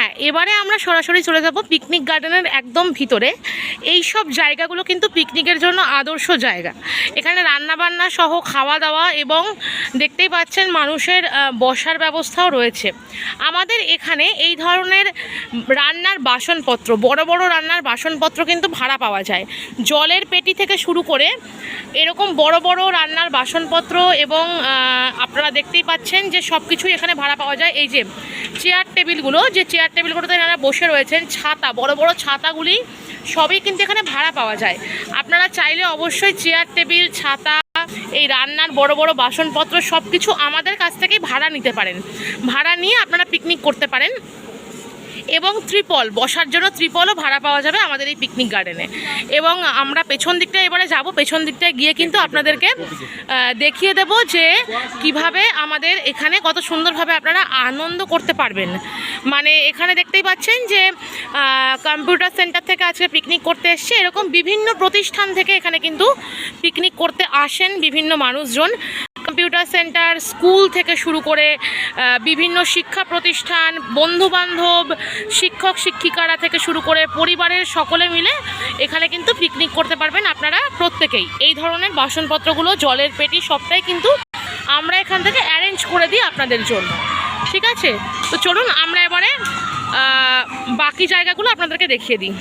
হ্যাঁ, এবারে আমরা সরাসরি চলে যাব পিকনিক গার্ডেনের একদম ভিতরে। এই সব জায়গাগুলো কিন্তু পিকনিকের জন্য আদর্শ জায়গা। এখানে রান্নাবান্না সহ খাওয়া দাওয়া এবং দেখতেই পাচ্ছেন মানুষের বসার ব্যবস্থাও রয়েছে। আমাদের এখানে এই ধরনের রান্নার বাসনপত্র, বড় বড় রান্নার বাসনপত্র কিন্তু ভাড়া পাওয়া যায়। জলের পেটি থেকে শুরু করে এরকম বড় বড় রান্নার বাসনপত্র এবং আপনারা দেখতেই পাচ্ছেন যে সব কিছুই এখানে ভাড়া পাওয়া যায়। এই যে চেয়ার টেবিলগুলো, যে চেয়ার টেবিলগুলোতে এনারা বসে রয়েছেন, ছাতা, বড় বড় ছাতাগুলি সবই কিন্তু এখানে ভাড়া পাওয়া যায়। আপনারা চাইলে অবশ্যই চেয়ার টেবিল, ছাতা, এই রান্নার বড় বড় বাসনপত্র সব কিছু আমাদের কাছ থেকেই ভাড়া নিতে পারেন। ভাড়া নিয়ে আপনারা পিকনিক করতে পারেন। এবং ত্রিপল, বসার জন্য ত্রিপলও ভাড়া পাওয়া যাবে আমাদের এই পিকনিক গার্ডেনে। এবং আমরা পেছন দিকটায় এবারে যাব। পেছন দিকটায় গিয়ে কিন্তু আপনাদেরকে দেখিয়ে দেব যে কিভাবে আমাদের এখানে কত সুন্দরভাবে আপনারা আনন্দ করতে পারবেন। মানে এখানে দেখতেই পাচ্ছেন যে কম্পিউটার সেন্টার থেকে আজকে পিকনিক করতে এসছে। এরকম বিভিন্ন প্রতিষ্ঠান থেকে এখানে কিন্তু পিকনিক করতে আসেন বিভিন্ন মানুষজন। কম্পিউটার সেন্টার, স্কুল থেকে শুরু করে বিভিন্ন শিক্ষা প্রতিষ্ঠান, বন্ধুবান্ধব, শিক্ষক শিক্ষিকারা থেকে শুরু করে পরিবারের সকলে মিলে এখানে কিন্তু পিকনিক করতে পারবেন আপনারা প্রত্যেকেই। এই ধরনের বাসনপত্রগুলো, জলের পেটি সবটাই কিন্তু আমরা এখান থেকে অ্যারেঞ্জ করে দিই আপনাদের জন্য। ঠিক আছে, তো চলুন আমরা এবারে বাকি জায়গাগুলো আপনাদেরকে দেখিয়ে দিই।